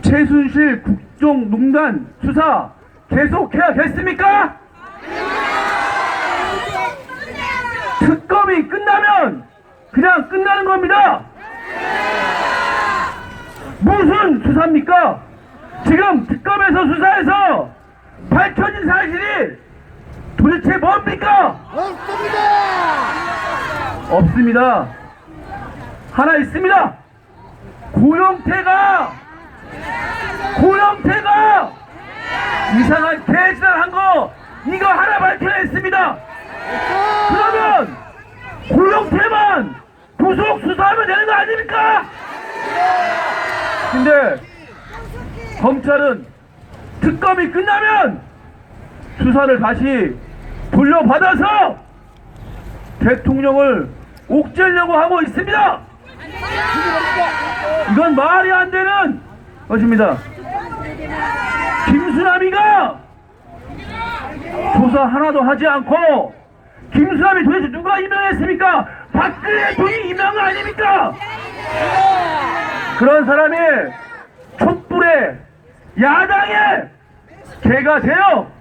최순실 국정농단 수사 계속해야겠습니까? 특검이 끝나면 그냥 끝나는 겁니다. 무슨 수사입니까? 지금 특검에서 수사해서 밝혀진 사실이 도대체 뭡니까? 없습니다. 하나 있습니다. 고영태가 이상한 개짓을 한 거 이거 하나 밝혀냈습니다. 그러면 고영태만 구속 수사하면 되는 거 아닙니까? 근데 검찰은 특검이 끝나면 수사를 다시 돌려받아서 대통령을 옥죄려고 하고 있습니다. 이건 말이 안 되는 것입니다. 김수남이가 조사 하나도 하지 않고, 김수남이 도대체 누가 임명했습니까? 박근혜 대통령이 임명한 거 아닙니까? 그런 사람이 촛불에 야당의 개가 되어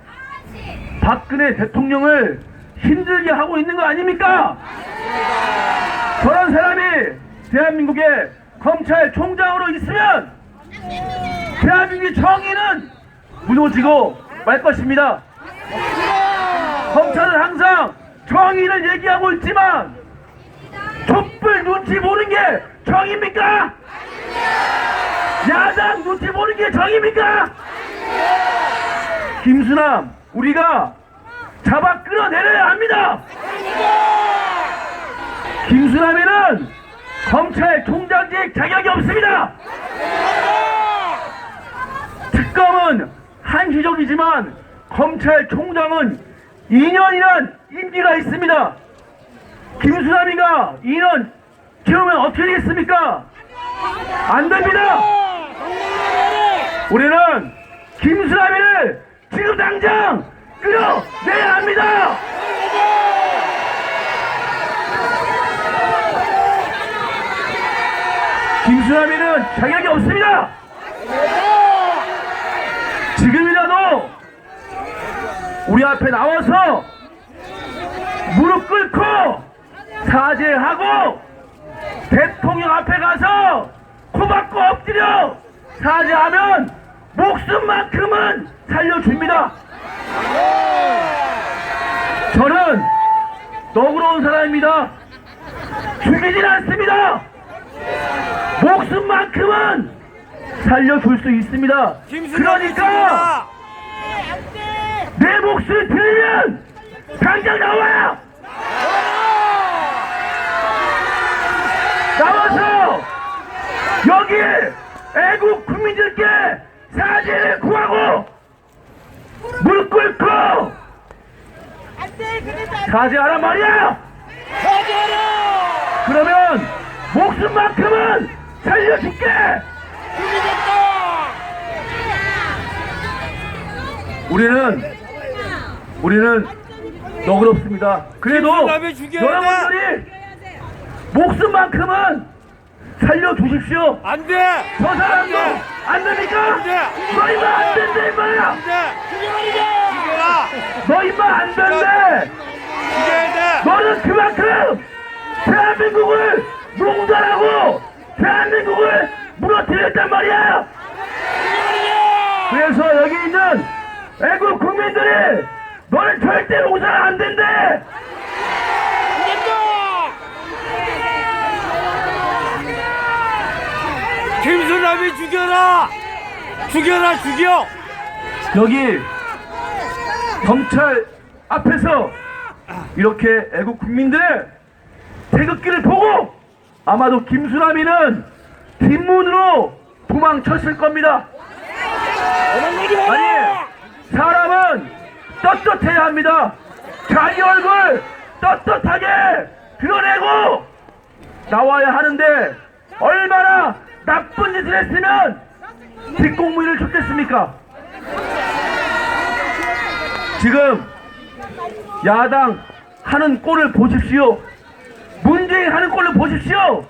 박근혜 대통령을 힘들게 하고 있는 거 아닙니까? 저런 사람이 대한민국의 검찰총장으로 있으면 대한민국의 정의는 무너지고 말 것입니다. 검찰은 항상 정의를 얘기하고 있지만 촛불 눈치 보는 게 정의입니까? 야당 눈치 보는 게 정의입니까? 김수남 우리가 잡아 끌어내려야 합니다. 김수남이는 검찰총장직 자격이 없습니다. 특검은 한시적이지만 검찰총장은 2년이란 임기가 있습니다. 김수남이가 2년 채우면 어떻게 되겠습니까? 안 됩니다. 우리는 김수남이를 지금 당장 끌어내야 합니다. 김수남이는 자격이 없습니다. 지금이라도 우리 앞에 나와서 무릎 꿇고 사죄하고 대통령 앞에 가서 코박고 엎드려 사죄하면 목숨만큼은 살려줍니다. 저는 너그러운 사람입니다. 죽이진 않습니다. 목숨만큼은 살려줄 수 있습니다. 그러니까 내 목숨을 들으면 당장 나와요. 나와서 여기 애국 국민들께 사죄를 구하고 무릎 꿇고 사죄하란 말이야. 그러면 목숨만큼은 살려줄게. 우리는 너그럽습니다. 그래도 여러분들이 목숨만큼은 살려주십시오. 안 돼! 저 사람도 안 됩니까? 너 임마 안 된대 임마야! 너 임마 안 된대! 너는 그만큼 대한민국을 농단하고 대한민국을 무너뜨렸단 말이야! 그래서 여기 있는 애국 국민들이 너는 절대 농사는 안 된대! 김수남이 죽여라! 죽여! 여기 검찰 앞에서 이렇게 애국 국민들의 태극기를 보고 아마도 김수남이는 뒷문으로 도망쳤을 겁니다. 아니, 사람은 떳떳해야 합니다. 자기 얼굴 떳떳하게 드러내고 나와야 하는데 얼마나 나쁜 짓을 했으면 뒷공무니를 쳤겠습니까? 지금 야당 하는 꼴을 보십시오. 문재인 하는 꼴을 보십시오.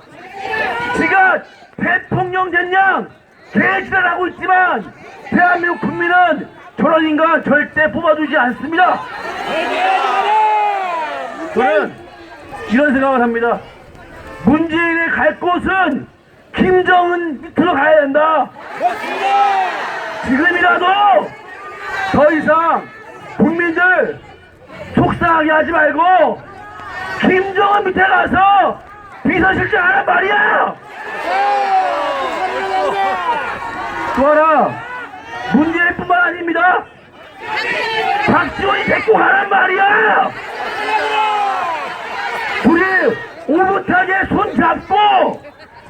지가 대통령 된 양 개지랄하고 있지만 대한민국 국민은 저런 인간 절대 뽑아주지 않습니다. 저는 이런 생각을 합니다. 문재인이 갈 곳은 김정은 밑으로 가야 된다. 지금이라도 더 이상 국민들 속상하게 하지 말고 김정은 밑에 가서 비서실장 하란 말이야. 또 하나, 문재인뿐만 아닙니다. 박지원이 데리고 가란 말이야. 우리 오붓하게 손 잡고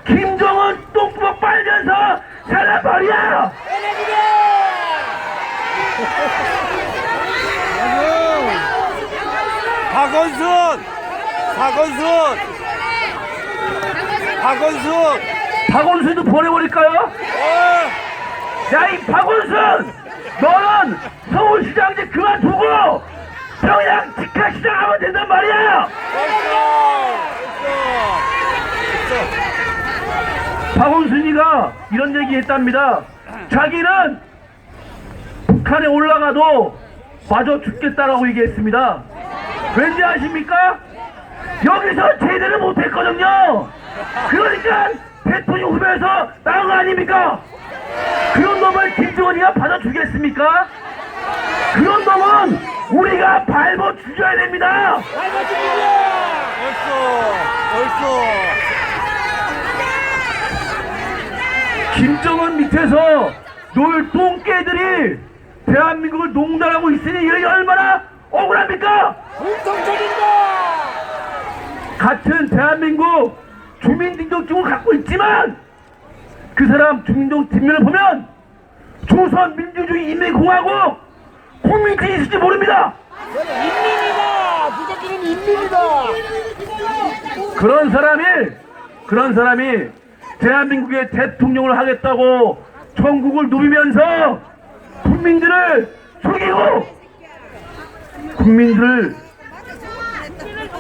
김정은 똥구멍 빨면서 살란 말이야. 박원순도 보내버릴까요? 야, 이 박원순, 너는 서울시장직 그만두고 평양 직화시장 하면 된단 말이야. 박원순이가 이런 얘기 했답니다. 자기는 북한에 올라가도 마저 죽겠다라고 얘기했습니다. 왠지 아십니까? 여기서 제대로 못했거든요. 그러니까 대통령 후보에서 나온 거 아닙니까? 그런 놈을 김정은이가 받아주겠습니까? 그런 놈은 우리가 밟아 죽여야 됩니다. 김정은 밑에서 놀 똥개들이 대한민국을 농단하고 있으니 이게 얼마나 억울합니까? 같은 대한민국 주민등록증을 갖고 있지만 그 사람 주민등록 뒷면을 보면 조선민주주의 인민공화국 국민증이 있을지 모릅니다. 인민이다! 부자들은 인민이다! 그런 사람이 대한민국의 대통령을 하겠다고 전국을 누비면서 국민들을 속이고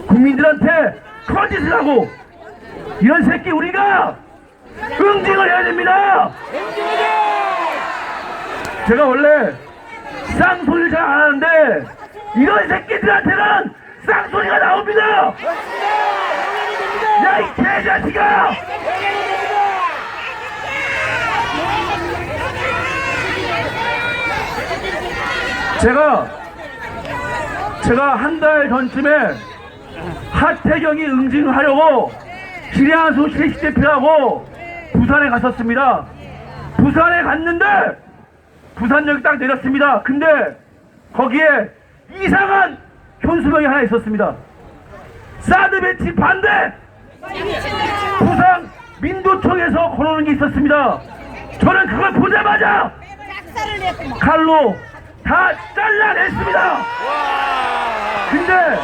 국민들한테 거짓을 하고 이런 새끼 우리가 응징을 해야 됩니다. 제가 원래 쌍소리를 잘 안 하는데 이런 새끼들한테는 쌍소리가 나옵니다. 야, 이 개자식아! 제가 한 달 전쯤에 하태경이 응징하려고 김양수 실시 대표하고 부산에 갔었습니다. 부산에 갔는데 부산역에 딱 내렸습니다. 근데 거기에 이상한 현수막이 하나 있었습니다. 사드 배치 반대! 부산 민도청에서 걸어오는 게 있었습니다. 저는 그걸 보자마자 칼로 다 잘라냈습니다. 근데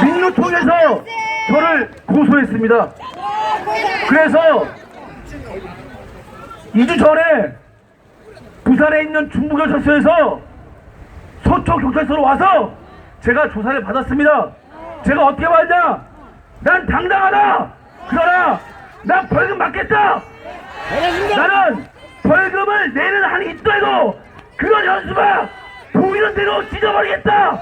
민노총에서 저를 고소했습니다. 그래서 2주 전에 부산에 있는 중부경찰서에서 서초경찰서로 와서 제가 조사를 받았습니다. 제가 어떻게 받았냐? 난 당당하다. 그러나 난 벌금 받겠다. 나는 벌금을 내는 한이 있더라도 그런 현수막 보이는 대로 찢어버리겠다.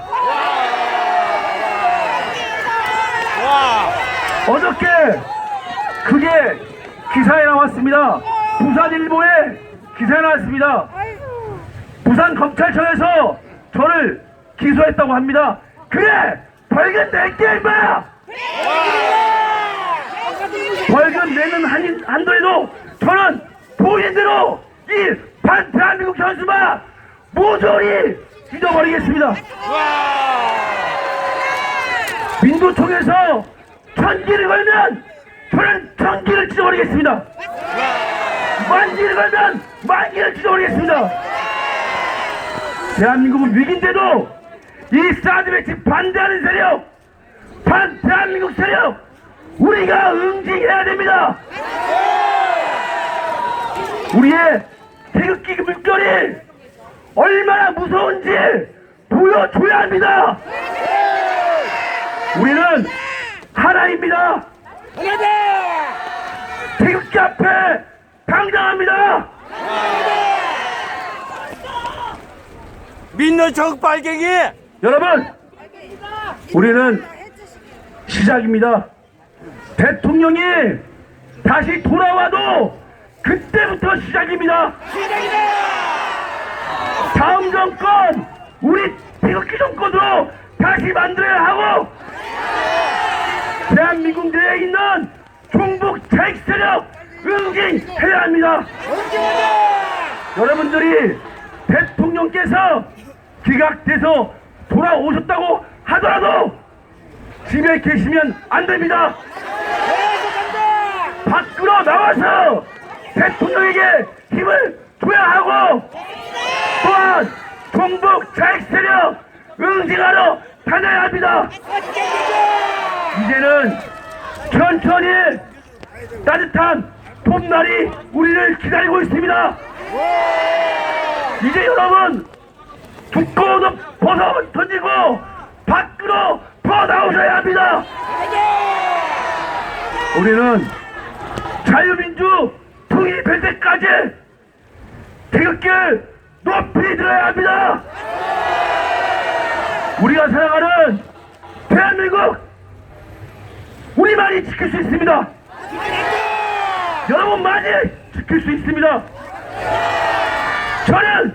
어저께 그게 기사에 나왔습니다. 부산일보에 기사에 나왔습니다. 부산 검찰청에서 저를 기소했다고 합니다. 그래! 벌금 낼게 임마! 벌금 내는 한도에도 저는 보이는 대로 이 반대한민국 현수막 모조리 찢어버리겠습니다. 민도총에서 천기를 걸면 저는 천기를 찢어버리겠습니다. 만기를 걸면 만기를 찢어버리겠습니다. 대한민국은 위기인데도 이 사드 배치 반대하는 세력, 대한민국 세력 우리가 응징해야 됩니다. 우리의 태극기 물결이 얼마나 무서운지 보여줘야 합니다. 우리는 하나입니다. 태극기 앞에 당당합니다. 민노 적빨갱이. 여러분, 우리는 시작입니다. 대통령이 다시 돌아와도 그때부터 시작입니다. 다음 정권, 우리 태극기 정권으로 다시 만들어야 하고, 대한민국 내에 있는 종북 자익 세력 응징해야 합니다. 여러분들이 대통령께서 기각돼서 돌아오셨다고 하더라도 집에 계시면 안 됩니다. 밖으로 나와서 대통령에게 힘을 줘야 하고, 또한 종북 자익 세력 응징하러 다녀야 합니다. 이제는 천천히 따뜻한 봄날이 우리를 기다리고 있습니다. 이제 여러분 두꺼운 옷 벗어 던지고 밖으로 더 나오셔야 합니다. 우리는 자유민주 통일될 때까지 태극기를 높이 들어야 합니다. 우리가 살아가는 대한민국, 우리만이 지킬 수 있습니다. 여러분만이 지킬 수 있습니다. 저는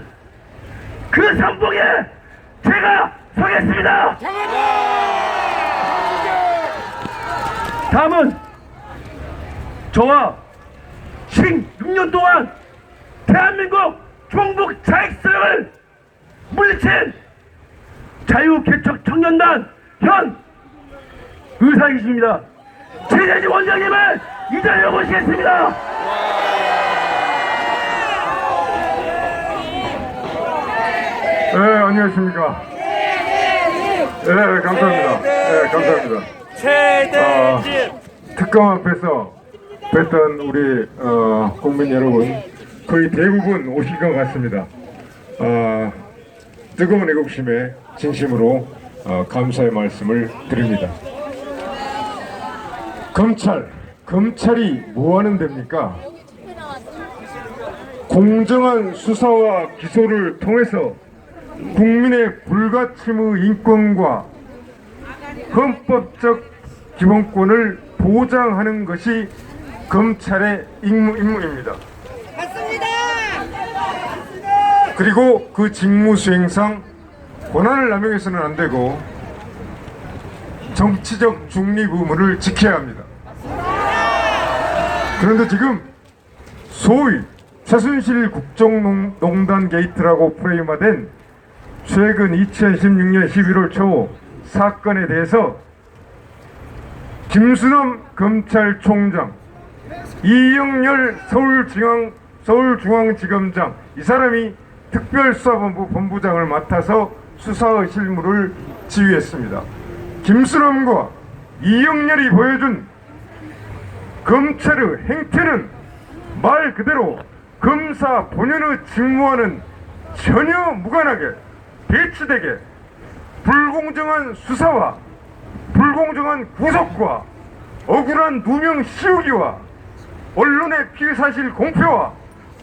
그 선봉에 제가 서겠습니다. 다음은 저와 16년 동안 대한민국 종북 자익세력을 물리친 자유개척 청년단 현 의사이십니다. 최재직 원장님을 이 자리에 모시겠습니다. 네, 안녕하십니까. 네, 감사합니다. 네, 감사합니다. 최대집. 특검 앞에서 뵀던 우리 국민 여러분 거의 대부분 오실 것 같습니다. 뜨거운 애국심에 진심으로 감사의 말씀을 드립니다. 검찰이 뭐하는 데입니까? 공정한 수사와 기소를 통해서 국민의 불가침의 인권과 헌법적 기본권을 보장하는 것이 검찰의 임무입니다. 맞습니다. 그리고 그 직무 수행상 권한을 남용해서는 안 되고 정치적 중립 의무를 지켜야 합니다. 그런데 지금 소위 최순실 국정농단 게이트라고 프레임화된 최근 2016년 11월 초 사건에 대해서 김수남 검찰총장, 이영렬 서울중앙지검장, 이 사람이 특별수사본부 본부장을 맡아서 수사의 실무를 지휘했습니다. 김수남과 이영렬이 보여준 검찰의 행태는 말 그대로 검사 본연의 직무와는 전혀 무관하게 배치되게 불공정한 수사와 불공정한 구속과 억울한 누명 씌우기와 언론의 피해사실 공표와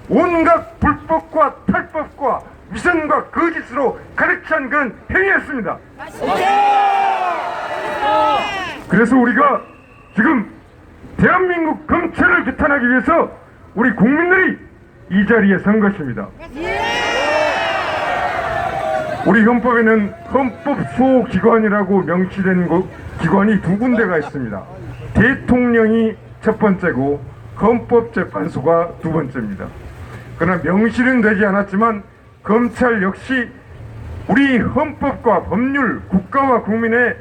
온갖 불법과 탈법과 위선과 거짓으로 가득찬 그런 행위였습니다. 그래서 우리가 지금 대한민국 검찰을 규탄하기 위해서 우리 국민들이 이 자리에 선 것입니다. 우리 헌법에는 헌법수호기관이라고 명시된 기관이 두 군데가 있습니다. 대통령이 첫 번째고 헌법재판소가 두 번째입니다. 그러나 명시는 되지 않았지만 검찰 역시 우리 헌법과 법률, 국가와 국민의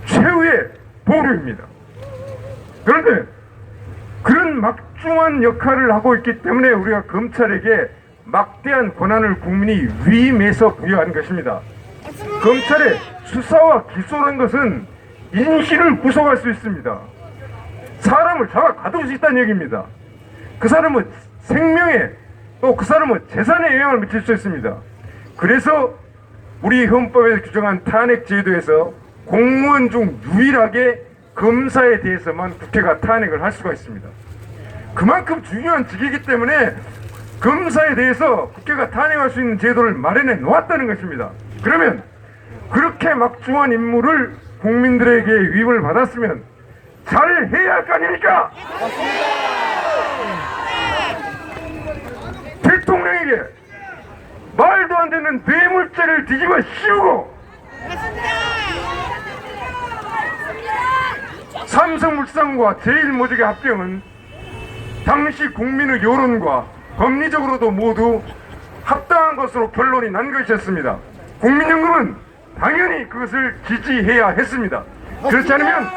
최후의 보루입니다. 그런데 그런 막중한 역할을 하고 있기 때문에 우리가 검찰에게 막대한 권한을 국민이 위임해서 부여한 것입니다. 검찰의 수사와 기소라는 것은 인신을 구속할 수 있습니다. 사람을 잡아 가둘 수 있다는 얘기입니다. 그 사람은 생명에 또 그 사람은 재산에 영향을 미칠 수 있습니다. 그래서 우리 헌법에서 규정한 탄핵 제도에서 공무원 중 유일하게 검사에 대해서만 국회가 탄핵을 할 수가 있습니다. 그만큼 중요한 직이기 때문에 검사에 대해서 국회가 탄핵할 수 있는 제도를 마련해 놓았다는 것입니다. 그러면 그렇게 막중한 임무를 국민들에게 위임을 받았으면 잘 해야 할 거 아닙니까? 대통령에게 말도 안 되는 뇌물죄를 뒤집어 씌우고 삼성물산과 제일모직의 합병은 당시 국민의 여론과 법리적으로도 모두 합당한 것으로 결론이 난 것이었습니다. 국민연금은 당연히 그것을 지지해야 했습니다. 그렇지 않으면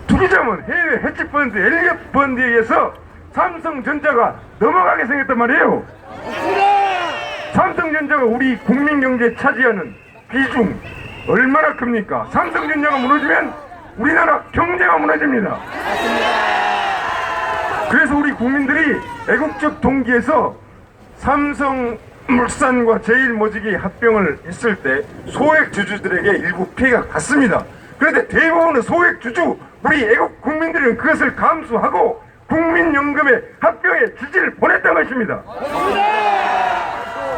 투기자문 해외 헤지펀드 엘리엇 펀드에 의해서 삼성전자가 넘어가게 생겼단 말이에요. 삼성전자가 우리 국민경제에 차지하는 비중 얼마나 큽니까? 삼성전자가 무너지면 우리나라 경제가 무너집니다. 그래서 우리 국민들이 애국적 동기에서 삼성물산과 제일모직이 합병을 했을 때 소액 주주들에게 일부 피해가 갔습니다. 그런데 대부분의 소액 주주 우리 애국 국민들은 그것을 감수하고 국민연금의 합병에 지지를 보냈던 것입니다.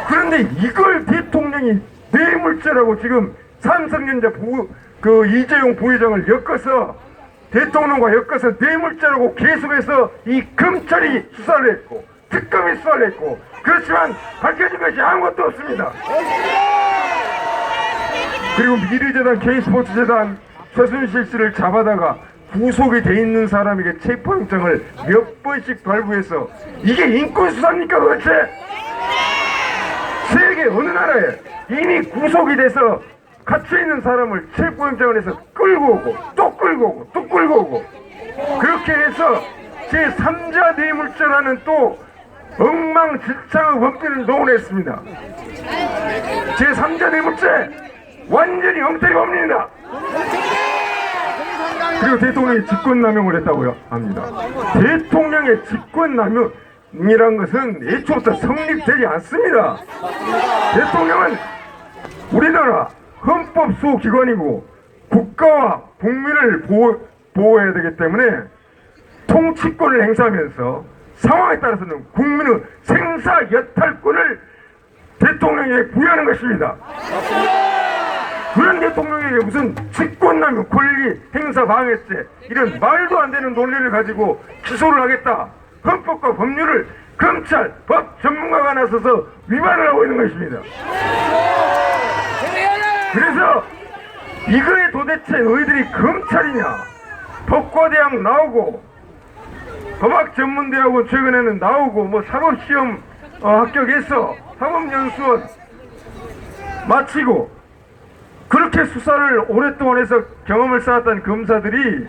그런데 이걸 대통령이 뇌물죄라고 지금 삼성전자 이재용 부회장을 엮어서 대통령과 엮어서 뇌물죄라고 계속해서 이 검찰이 수사를 했고 특검이 수사를 했고 그렇지만 밝혀진 것이 아무것도 없습니다. 그리고 미래재단, K스포츠재단 최순실 씨를 잡아다가 구속이 돼 있는 사람에게 체포영장을 몇 번씩 발부해서 이게 인권수사입니까 도대체? 세계 어느 나라에 이미 구속이 돼서 갇혀있는 사람을 체포영장을 해서 끌고 오고 또 끌고 오고 또 끌고 오고 그렇게 해서 제3자 뇌물죄라는 또 엉망진창의 법규를 논했습니다. 제3자 뇌물죄 완전히 엉터리 법리입니다. 그리고 대통령이 직권남용을 했다고요 합니다. 대통령의 직권남용이란 것은 애초부터 성립되지 않습니다. 대통령은 우리나라 헌법수호기관이고 국가와 국민을 보호해야 되기 때문에 통치권을 행사하면서 상황에 따라서는 국민의 생사여탈권을 대통령에게 부여하는 것입니다. 그런 대통령에게 무슨 직권남용, 권리 행사 방해죄 이런 말도 안 되는 논리를 가지고 기소를 하겠다. 헌법과 법률을 검찰, 법 전문가가 나서서 위반을 하고 있는 것입니다. 그래서 이거에 도대체 너희들이 검찰이냐? 법과대학 나오고 법학전문대학원 최근에는 나오고 뭐 사법시험 합격해서 사법연수원 마치고 그렇게 수사를 오랫동안 해서 경험을 쌓았던 검사들이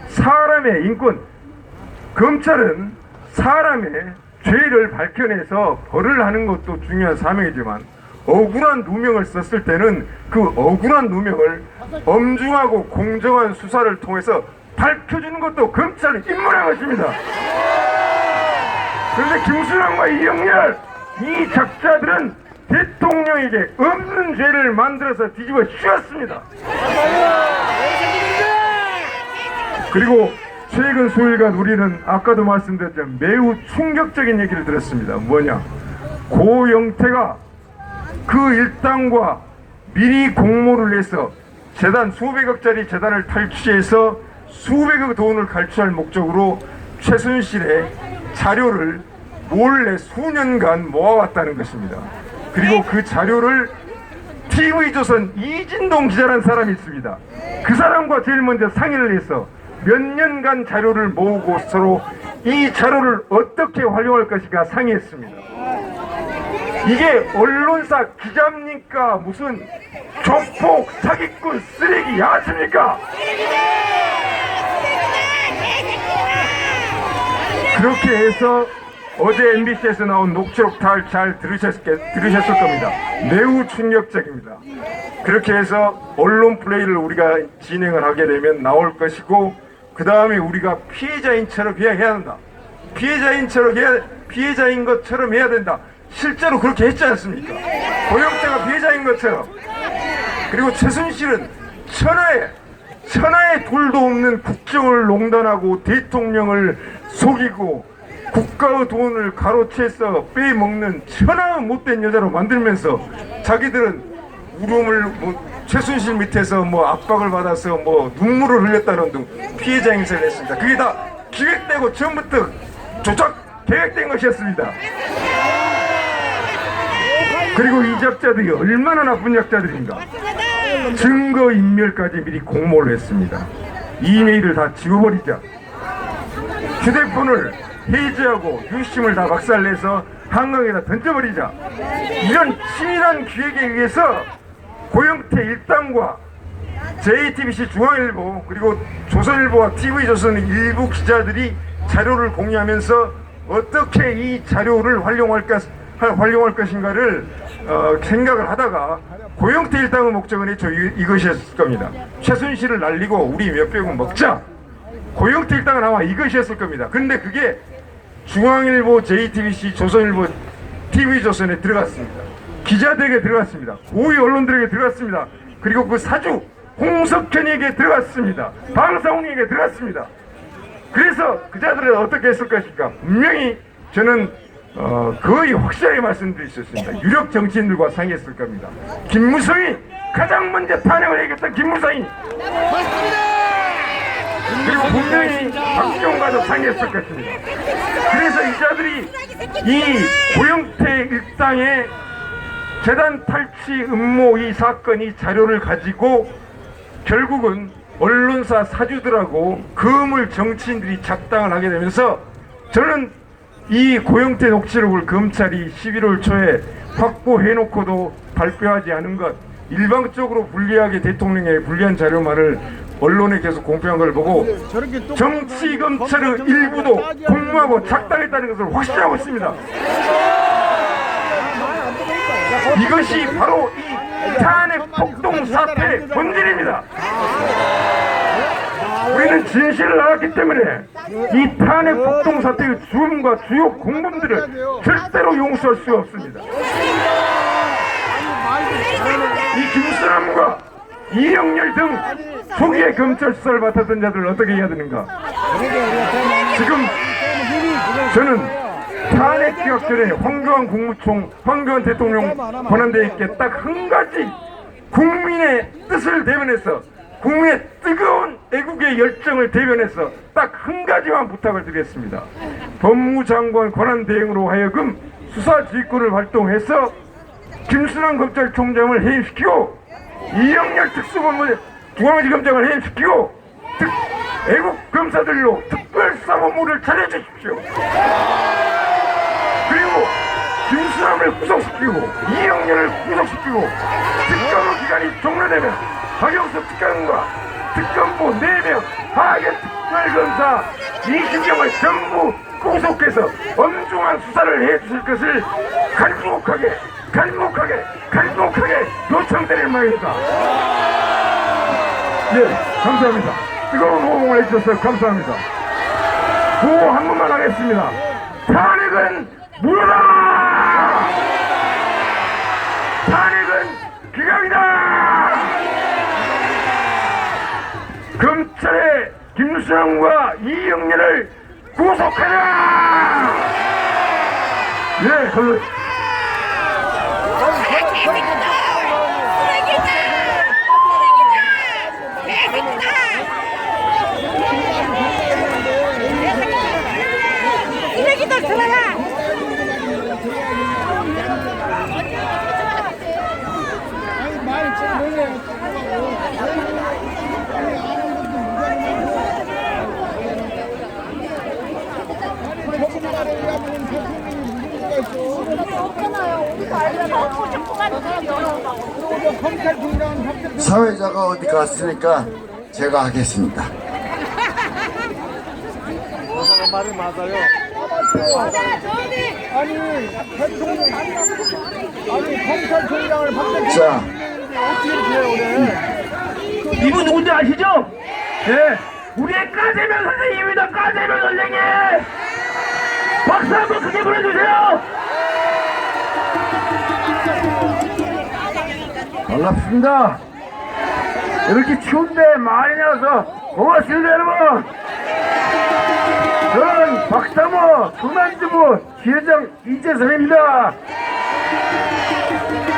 사람의 인권, 검찰은 사람의 죄를 밝혀내서 벌을 하는 것도 중요한 사명이지만 억울한 누명을 썼을 때는 그 억울한 누명을 엄중하고 공정한 수사를 통해서 밝혀주는 것도 검찰의 임무라는 것입니다. 그런데 김수남과 이영렬 이 작자들은 대통령에게 없는 죄를 만들어서 뒤집어 씌웠습니다. 그리고 최근 수일간 우리는 아까도 말씀드렸지만 매우 충격적인 얘기를 들었습니다. 뭐냐? 고 영태가 그 일당과 미리 공모를 해서 재단 수백억짜리 재단을 탈취해서 수백억 돈을 갈취할 목적으로 최순실의 자료를 몰래 수년간 모아왔다는 것입니다. 그리고 그 자료를 TV조선 이진동 기자라는 사람이 있습니다. 그 사람과 제일 먼저 상의를 해서 몇 년간 자료를 모으고 서로 이 자료를 어떻게 활용할 것인가 상의했습니다. 이게 언론사 기자입니까? 무슨 조폭, 사기꾼, 쓰레기 양아치입니까? 그렇게 해서 어제 MBC에서 나온 녹취록 잘 들으셨을 겁니다. 매우 충격적입니다. 그렇게 해서 언론 플레이를 우리가 진행을 하게 되면 나올 것이고 그 다음에 우리가 피해자인처럼 해야 한다. 피해자인 것처럼 해야 된다. 실제로 그렇게 했지 않습니까? 고영태가 피해자인 것처럼. 그리고 최순실은 천하에 둘도 없는 국정을 농단하고 대통령을 속이고 국가의 돈을 가로채서 빼먹는 천하의 못된 여자로 만들면서 자기들은 울음을 최순실 밑에서 압박을 받아서 눈물을 흘렸다는 등 피해자 행세를 했습니다. 그게 다 기획되고 처음부터 조작 계획된 것이었습니다. 그리고 이 작자들이 얼마나 나쁜 작자들인가. 증거인멸까지 미리 공모를 했습니다. 이메일을 다 지워버리자, 휴대폰을 해지하고 유심을 다 박살내서 한강에다 던져버리자, 이런 치밀한 기획에 의해서 고영태 일당과 JTBC 중앙일보 그리고 조선일보와 TV조선 일부 기자들이 자료를 공유하면서 어떻게 이 자료를 활용할 것인가를 생각을 하다가 고영태 일당의 목적은 애초 이것이었을 겁니다. 최순실을 날리고 우리 몇 병은 먹자. 고영태 일당은 아마 이것이었을 겁니다. 그런데 그게 중앙일보, JTBC, 조선일보, TV조선에 들어갔습니다. 기자들에게 들어갔습니다. 고위 언론들에게 들어갔습니다. 그리고 그 사주 홍석현에게 들어갔습니다. 방사홍에게 들어갔습니다. 그래서 그자들은 어떻게 했을 것인가. 분명히 저는 거의 확실하게 말씀드릴 수 있습니다. 유력 정치인들과 상의했을 겁니다. 김무성이 가장 먼저 탄핵을 해야겠다. 김무성이. 그리고 분명히 박지원과도 상의했을 것입니다. 그래서 이자들이 이 고영태 일당의 재단 탈취 음모 이 사건 이 자료를 가지고 결국은 언론사 사주들하고 금을 정치인들이 작당을 하게 되면서 저는 이 고영태 녹취록을 검찰이 11월 초에 확보해놓고도 발표하지 않은 것, 일방적으로 불리하게 대통령에 불리한 자료만을 언론에 계속 공표한 걸 보고 정치 검찰의 일부도 공모하고 작당했다는 것을 확신하고 있습니다. 이것이 바로 이 탄핵 폭동 사태의 본질입니다. 우리는 진실을 알았기 때문에 이 탄핵 폭동 사태의 주범과 주요 공범들을 절대로 용서할 수 없습니다. 이 김수남과 이영렬 등 초기에 검찰 수사를 맡았던 자들을 어떻게 해야 되는가. 지금 저는 탄핵 기각 전에 황교안 국무총, 황교안 대통령 권한대행께 딱 한 가지 국민의 뜻을 대변해서 국민의 뜨거운 애국의 열정을 대변해서 딱 한 가지만 부탁을 드리겠습니다. 법무장관 권한대행으로 하여금 수사 지휘권을 발동해서 김순환 검찰총장을 해임시키고 이영렬 특수본부 중앙지검장을 해임시키고 애국 검사들로 특별수사본부를 차려주십시오. 그리고 김수남을 구속시키고 이영렬을 구속시키고 특검 기간이 종료되면 박영수 특검과 특검부 4명 하계 특별검사 20명을 전부 구속해서 엄중한 수사를 해주실 것을 간곡하게 요청드릴 말입니다. 네, 감사합니다. 뜨거운 호응을 해주셔서 감사합니다. 구호 한 번만 하겠습니다. 탄핵은 무효다! 탄핵은 기각이다! 검찰의 김수남과 이영렬을 구속하라! 네, 걸로. 쓰레기들 들어라! 사회자가 어디 갔으니까 제가 하겠습니다. 말이 맞아요. 자, 이분 누군지 아시죠? 네, 우리의 까재면 선생님입니다. 까재면 선생님. 박수 한번 크게 보내주세요. 반갑습니다. 이렇게 추운데 많이 나와서 고맙습니다, 여러분. 저는 박사모 중앙지부 지회장 이재선입니다.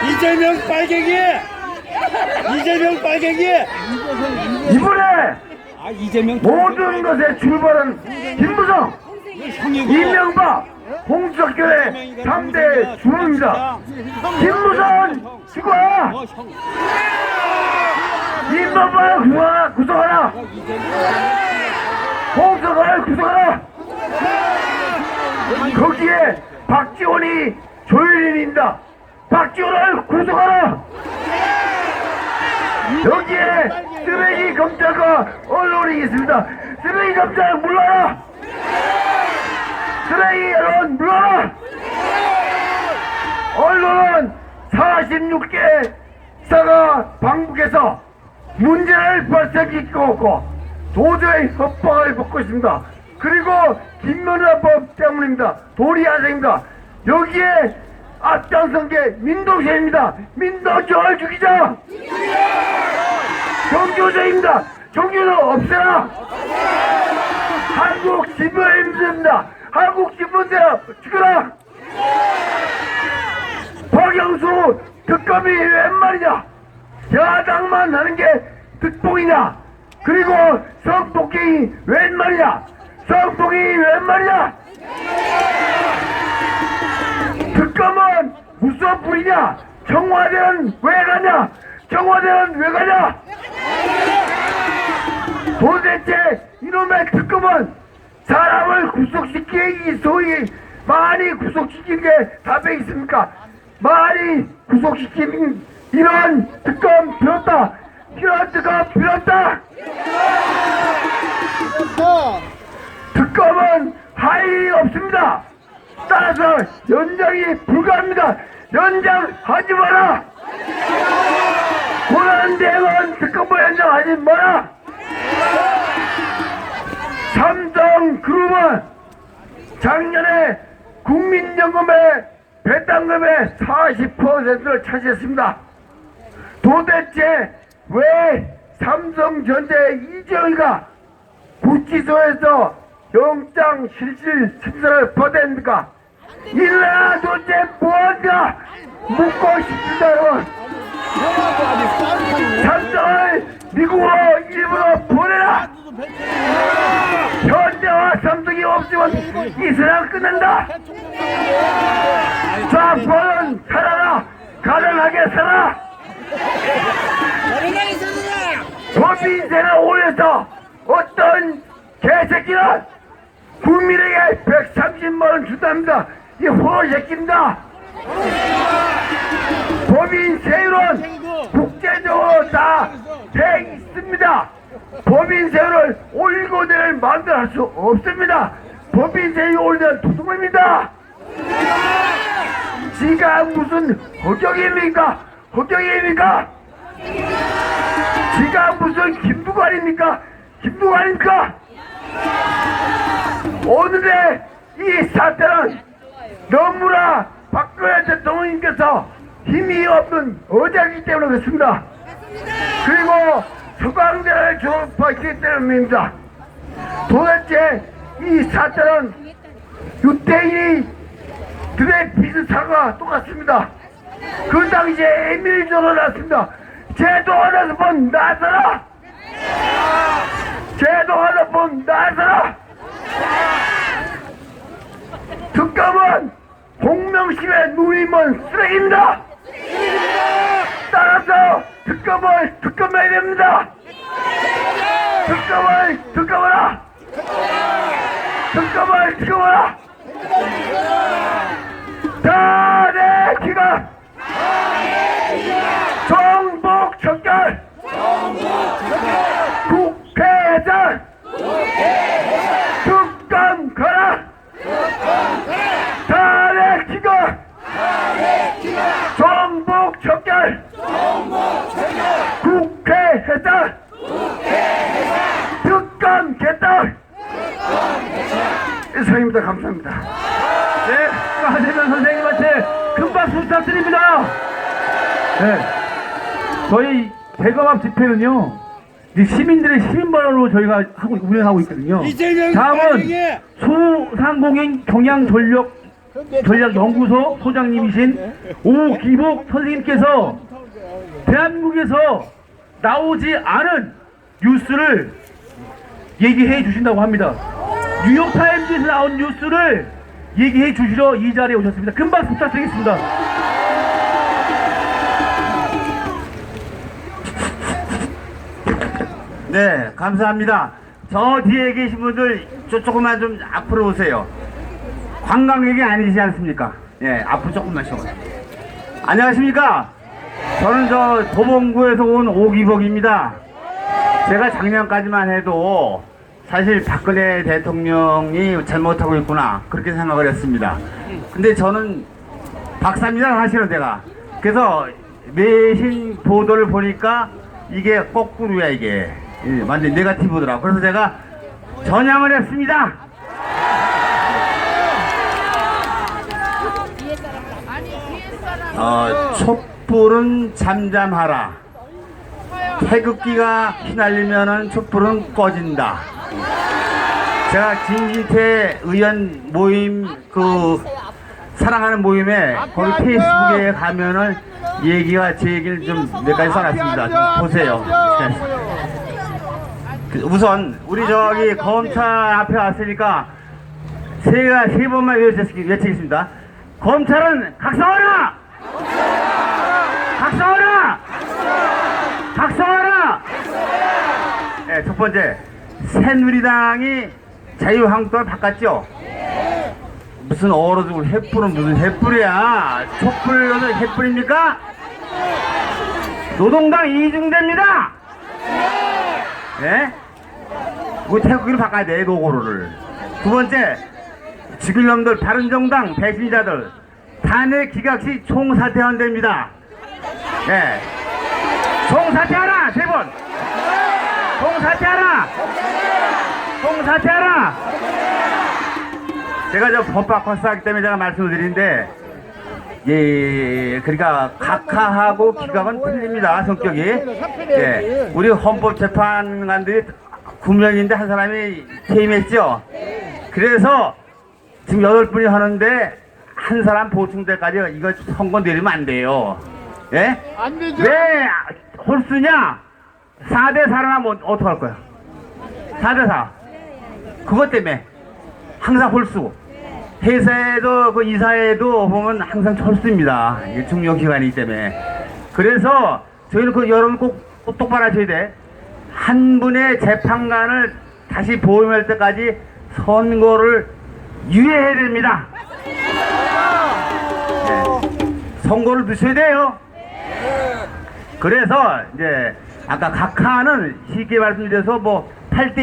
이재명 빨갱이! 이재명 빨갱이! 이번에 아, 이재명 모든 것의 출발은 김무성, 이명박, 홍석열의 3대 주범입니다. 김무성 죽어라! 이명박을 구속하라! 홍석열을 구속하라! 거기에 박지원이 조율인입니다. 박지원을 구속하라! 여기에 쓰레기 검찰과 언론이 있습니다. 쓰레기 검찰 물러라! 쓰레기 언론 물러라! 언론은 46개 사가 방북해서 문제를 발생시키고 있고 도저히 협박을 받고 있습니다. 그리고 김문화법 때문입니다. 도리아생입니다. 여기에 앞장선 게 민동생입니다. 민동정을 죽이자! 정교조입니다. 정교조 없애라! 한국 신문입니다. 한국 신문대라 죽여라! 박영수 특검이 웬 말이냐? 야당만 하는 게 특봉이냐? 그리고 성폭행이 웬 말이냐? 성폭행이 웬 말이냐? 특검은 무슨 뿌리냐? 청와대는 왜 가냐? 청와대는 왜 가냐? 도대체 이놈의 특검은 사람을 구속시키기 소위 많이 구속시킨 게 답에 있습니까? 많이 구속시킨 이런 특검 필요없다! 이런 특검 필요없다! 특검은 할 일이 없습니다! 따라서 연장이 불가합니다! 연장하지 마라! 고난대행은 특검부 연장하지 마라! 삼성그룹은 작년에 국민연금의 배당금의 40%를 차지했습니다. 도대체 왜 삼성전자 이재용이가 구치소에서 영장 실질 심사를 받았습니까? 일나 도대체 뭐한가 묻고 싶습니다, 여러분. 삼성을 미국으로 일부러 보내라! 현대와 삼성이 없으면 이 세상 끝난다! 좌파는 살아라! 가난하게 살아! 법인세를 올려서 어떤 개새끼는 국민에게 130만원 준답니다. 이 호로새끼입니다. 법인세율은 국제적으로 다 돼 있습니다. 법인세율을 올리고 내를 마음대로 할 수 없습니다. 법인세율 올리면 도둑입니다. 지가 무슨 허경입니까? 허경입니까? 지가 무슨 김두관입니까? 김두관입니까? 오늘의 이 사태는 너무나 박근혜 대통령님께서 힘이 없는 어제이기 때문에 그렇습니다. 그리고 서강대를 졸업했기 때문입니다. 도대체 이 사태는 유태인이 드레피스 사과 똑같습니다. 그 당시에 에밀조로 났습니다. 제도 하나서 본 나서라! 제도 하나 본 나서라! 특검은 공명심의 눈이 먼 쓰레기입니다! 따라서 특검해야 됩니다! 특검하라! 다 내 기가 정복 척결 국회의장 특검 가라 다 내 기가 정복 척결 국회의장 특검 개떡 이상입니다. 감사합니다. 네, 하재면 선생님한테 큰 박수 부탁드립니다. 네, 저희 대검합 집회는요 이제 시민들의 시민발언으로 저희가 운영하고 있거든요. 이재명 다음은 빨갱이! 소상공인 경향전략연구소 소장님이신 오기복 선생님께서 대한민국에서 나오지 않은 뉴스를 얘기해 주신다고 합니다. 뉴욕타임즈에서 나온 뉴스를 얘기해 주시러 이 자리에 오셨습니다. 큰 박수 부탁드리겠습니다. 네, 감사합니다. 저 뒤에 계신 분들 조금만 좀 앞으로 오세요. 관광 얘기 아니지 않습니까? 예, 앞으로 조금만 쉬어요. 안녕하십니까? 저는 저 도봉구에서 온 오기복입니다. 제가 작년까지만 해도 사실 박근혜 대통령이 잘못하고 있구나 그렇게 생각을 했습니다. 근데 저는 박사입니다, 사실은 제가. 그래서 내신 보도를 보니까 이게 거꾸로야, 이게. 완전 네거티브더라고. 그래서 제가 전향을 했습니다. 촛불은 잠잠하라. 태극기가 휘날리면은 촛불은 꺼진다. 제가 진진태 의원 모임 사랑하는 모임에 거기 페이스북에 가면은 얘기가 제 얘기를 좀 몇 가지 써놨습니다. 좀 보세요. 우선 우리 저기 검찰 앞에 왔으니까 세 번만 외치겠습니다. 검찰은 각성하라! 각성하라! 각성하라! 네, 첫 번째, 새누리당이 자유한국당을 바꿨죠? 무슨 얼어두고 횃불은 무슨 횃불이야? 촛불로는 횃불입니까? 노동당 이중대입니다! 예? 그 태극기를 바꿔야 돼, 노고를. 두 번째, 죽일 놈들, 바른정당 배신자들, 탄핵 기각 시 총사퇴한 됩니다. 예. 총사퇴하라! 세 번! 총사퇴하라! 총사퇴하라! 제가 저 법학과사 하기 때문에 제가 말씀을 드리는데, 예, 그러니까 각하하고 기각은 틀립니다, 성격이. 예, 우리 헌법재판관들이 9명인데 한 사람이 퇴임했죠. 그래서 지금 8분이 하는데 한 사람 보충 때까지 이거 선거 내리면 안 돼요. 예? 안 되죠. 왜 홀수냐? 4대 4를 하면 어떡할 거야? 4대 4. 그것 때문에 항상 홀수. 회사에도 그 이사회도 보면 항상 철수입니다. 이게 중요 기관이기 때문에. 그래서 저희는 그 여러분 꼭 똑바로 하셔야 돼. 한 분의 재판관을 다시 보임할 때까지 선거를 유예해야 됩니다. 네. 선거를 넣으셔야 돼요. 그래서 이제 아까 각하는 쉽게 말씀드려서 뭐 8대